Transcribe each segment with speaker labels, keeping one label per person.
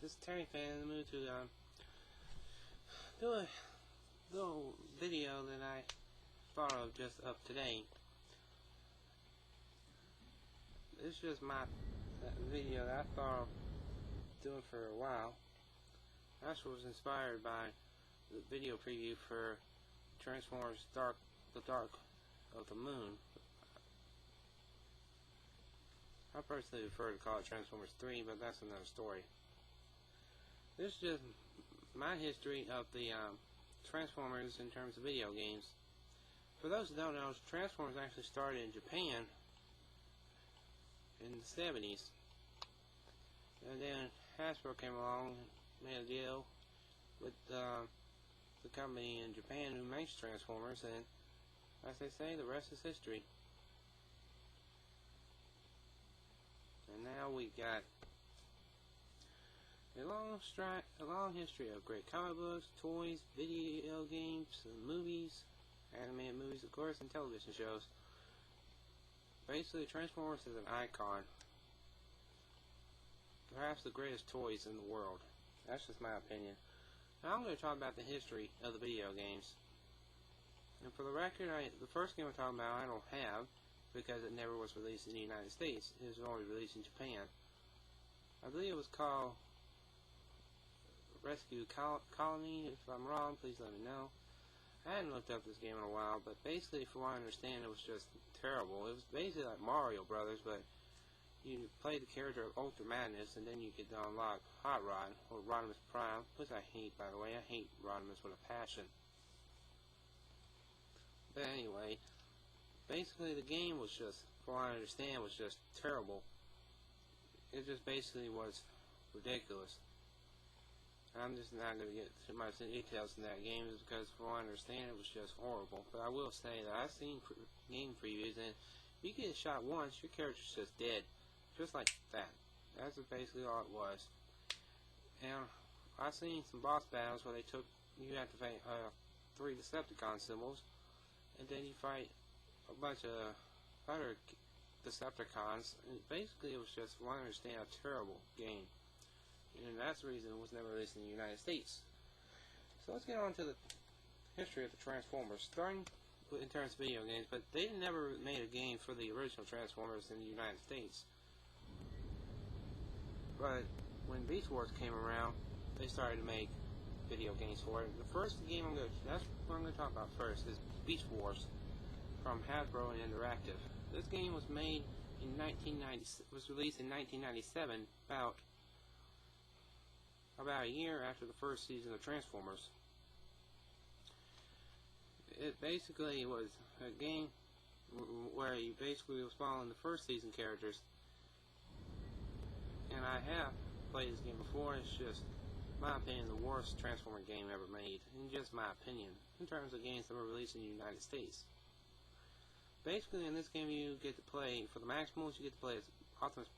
Speaker 1: this is Terry fan in the mood to do a little video that I thought of just up today. It's just my video that I thought of doing for a while. Actually was inspired by the video preview for Transformers The Dark of the Moon. I personally prefer to call it Transformers 3, but that's another story. This is just my history of the Transformers in terms of video games. For those who don't know, Transformers actually started in Japan in the 70s. And then Hasbro came along and made a deal with the company in Japan who makes Transformers, and as they say, the rest is history. And now we got a long history of great comic books, toys, video games, and movies, animated movies, of course, and television shows. Basically, Transformers is an icon. Perhaps the greatest toys in the world. That's just my opinion. Now I'm going to talk about the history of the video games. And for the record, the first game I'm talking about I don't have, because it never was released in the United States. It was only released in Japan. I believe it was called Rescue Colony. If I'm wrong, please let me know. I hadn't looked up this game in a while, but basically, from what I understand, it was just terrible. It was basically like Mario Brothers, but you play the character of Ultra Madness, and then you get to unlock Hot Rod, or Rodimus Prime, which I hate, by the way. I hate Rodimus with a passion. But anyway, basically the game was just, from what I understand, was just terrible. It just basically was ridiculous. I'm just not going to get too much details in that game, because from what I understand, it was just horrible. But I will say that I've seen game previews, and if you get shot once, your character's just dead. Just like that. That's basically all it was. And I've seen some boss battles where you have to fight 3 Decepticon symbols, and then you fight a bunch of other Decepticons, and basically it was just, from what I understand, a terrible game. And that's the reason it was never released in the United States. So let's get on to the history of the Transformers, starting in terms of video games, but they never made a game for the original Transformers in the United States. But when Beast Wars came around, they started to make video games for it. The first game that's what I'm going to talk about first, is Beast Wars from Hasbro and Interactive. This game was made in was released in 1997, about a year after the first season of Transformers. It basically was a game where you basically was following the first season characters. And I have played this game before. It's just, in my opinion, the worst Transformer game ever made. In just my opinion, in terms of games that were released in the United States. Basically, in this game, you get to play, for the Maximals, you get to play as Optimus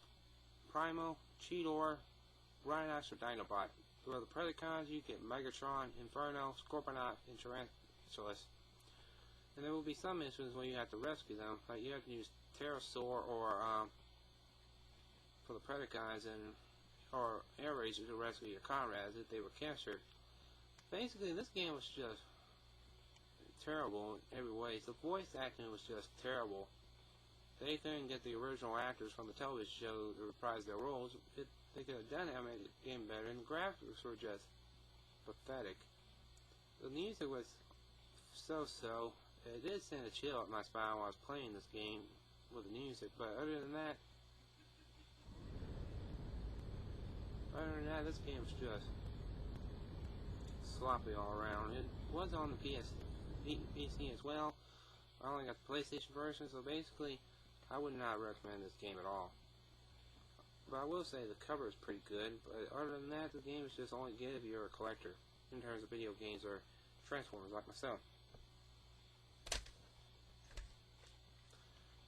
Speaker 1: Primo, Cheetor, Rhinox, or Dinobot. For the Predacons, you get Megatron, Inferno, Scorponok, and Tarantulas. And there will be some missions where you have to rescue them, like you have to use Pterosaur or for the Predacons, or Air Razor to rescue your comrades if they were captured. Basically, this game was just terrible in every way. The voice acting was just terrible. They couldn't get the original actors from the television show to reprise their roles. They could have done it and made the game better, and the graphics were just pathetic. The music was so-so. It did send a chill up my spine while I was playing this game with the music, but other than that, this game was just sloppy all around. It was on the PC as well. I only got the PlayStation version, so basically, I would not recommend this game at all. But I will say the cover is pretty good, but other than that, the game is just only good if you're a collector, in terms of video games or Transformers like myself.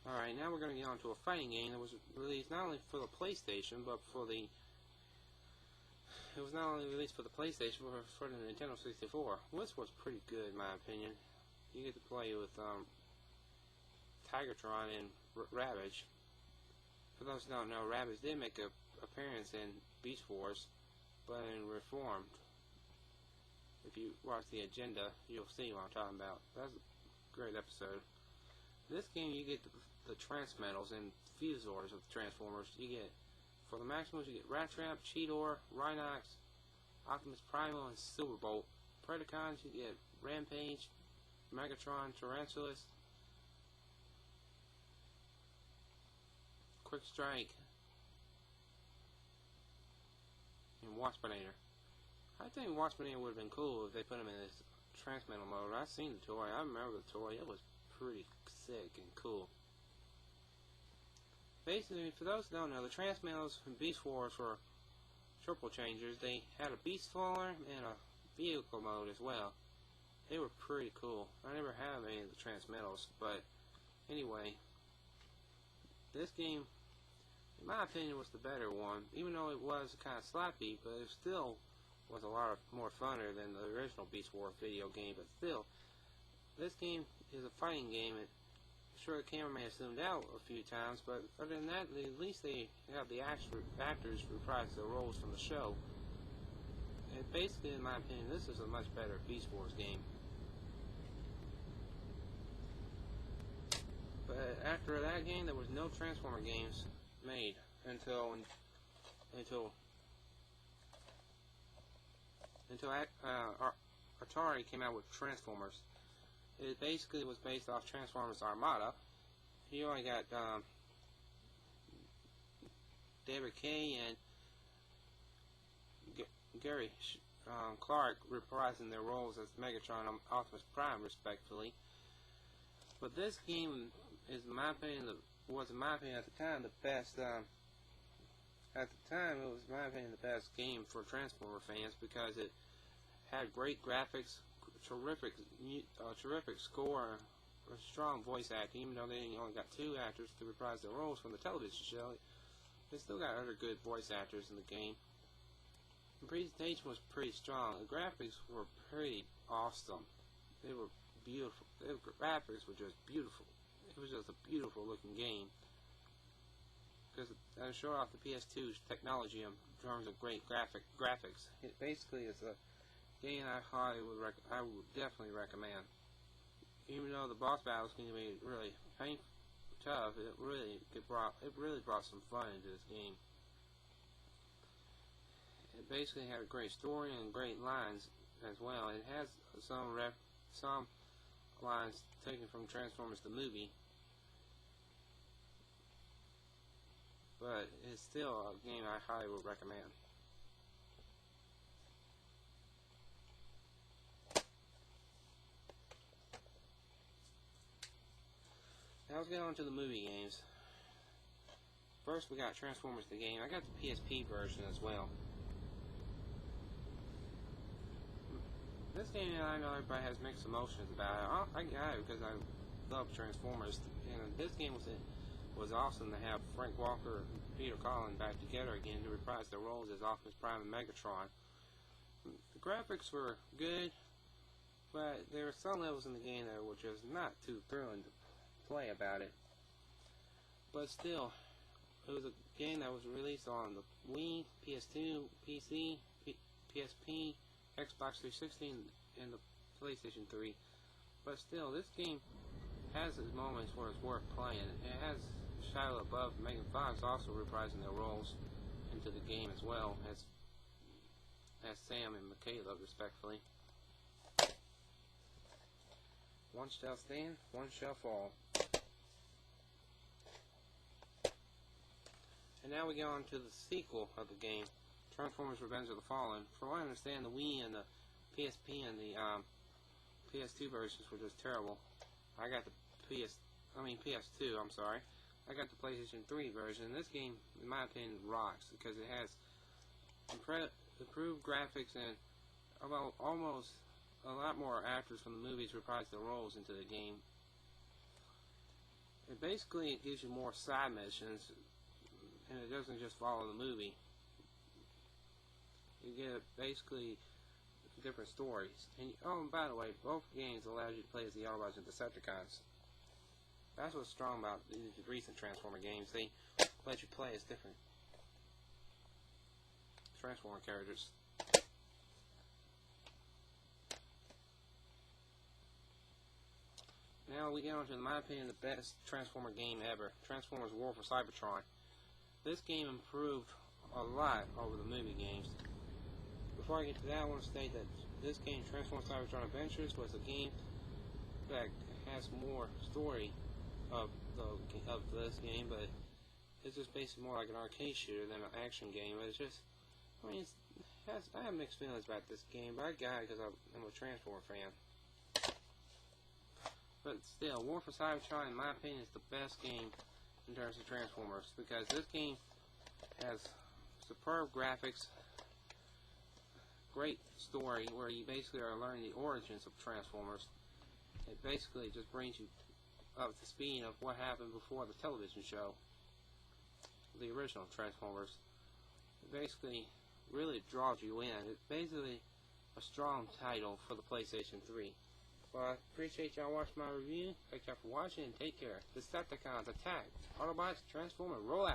Speaker 1: Alright, now we're going to get on to a fighting game that was released not only for the PlayStation, but it was not only released for the PlayStation, but for the Nintendo 64. This was pretty good, in my opinion. You get to play with Tigatron and Ravage. For those who don't know, Ravage did make an appearance in Beast Wars. but in reformed. If you watch the agenda, you'll see what I'm talking about. That's a great episode. This game, you get the Transmetals and Fusors of the Transformers. You get, for the Maximals, you get Rat Trap, Cheetor, Rhinox, Optimus Primal, and Silverbolt. Predacons, you get Rampage, Megatron, Tarantulas, Quick Strike, and Waspinator. I think Waspinator would have been cool if they put him in this Transmetal mode. I've seen the toy. I remember the toy. It was pretty sick and cool. Basically, for those who don't know, the Transmetals and Beast Wars were triple changers. They had a Beast Faller and a vehicle mode as well. They were pretty cool. I never had any of the Transmetals, but anyway, this game, in my opinion, was the better one. Even though it was kind of sloppy, but it still was a lot more funner than the original Beast Wars video game. But still, this game is a fighting game. Sure, the camera may have zoomed out a few times, but other than that, at least they have the actors reprise their roles from the show. And basically, in my opinion, this is a much better Beast Wars game. But after that game, there was no Transformer games made until Atari came out with Transformers. It basically was based off Transformers Armada. You only got David Kay and Gary Clark reprising their roles as Megatron and Optimus Prime, respectively. But this game is, in my opinion, was in my opinion at the time the best. At the time, it was, in my opinion, the best game for Transformer fans because it had great graphics, terrific score, a strong voice acting. Even though they only got 2 actors to reprise their roles from the television show, they still got other good voice actors in the game. The presentation was pretty strong. The graphics were pretty awesome. They were beautiful. The graphics were just beautiful. It was just a beautiful looking game. Because I showed off the PS2's technology in terms of great graphics. It basically is a game I would definitely recommend. Even though the boss battles can be really painful, tough, it really brought some fun into this game. It basically had a great story and great lines as well. It has some lines taken from Transformers the movie, but it's still a game I highly would recommend. Now let's get on to the movie games. First we got Transformers the game. I got the PSP version as well. This game, I know everybody has mixed emotions about it. I got it because I love Transformers, and this game was awesome to have Frank Walker and Peter Cullen back together again to reprise their roles as Optimus Prime and Megatron. The graphics were good, but there were some levels in the game that were just not too thrilling to play about it. But still, it was a game that was released on the Wii, PS2, PC, PSP, Xbox 360, and the PlayStation 3. But still, this game has its moments where it's worth playing. It has Shia LaBeouf and Megan Fox also reprising their roles into the game as well as Sam and Michaela, respectively. One shall stand, one shall fall. And now we go on to the sequel of the game, Transformers Revenge of the Fallen. From what I understand, the Wii and the PSP and the PS2 versions were just terrible. I got the PS2, I'm sorry. I got the PlayStation 3 version. This game, in my opinion, rocks because it has improved graphics and almost a lot more actors from the movies reprise their roles into the game. It gives you more side missions, and it doesn't just follow the movie. You get basically different stories. And by the way, both games allow you to play as the Autobots and Decepticons. That's what's strong about these recent Transformer games. They let you play as different Transformer characters. now we get on to, in my opinion, the best Transformer game ever, Transformers War For Cybertron. This game improved a lot over the movie games. Before I get to that, I want to state that this game, Transformers Cybertron Adventures, was a game that has more story of this game, but it's just basically more like an arcade shooter than an action game. But it's just, I mean, I have mixed feelings about this game, but I got it because I'm a Transformer fan. But still, War For Cybertron, in my opinion, is the best game in terms of Transformers, because this game has superb graphics, great story, where you basically are learning the origins of Transformers. It basically just brings you up to speed of what happened before the television show, the original Transformers. It basically really draws you in. It's basically a strong title for the PlayStation 3. Well, I appreciate y'all watching my review. Thank y'all for watching, and take care. Decepticons attack. Autobots transform and roll out.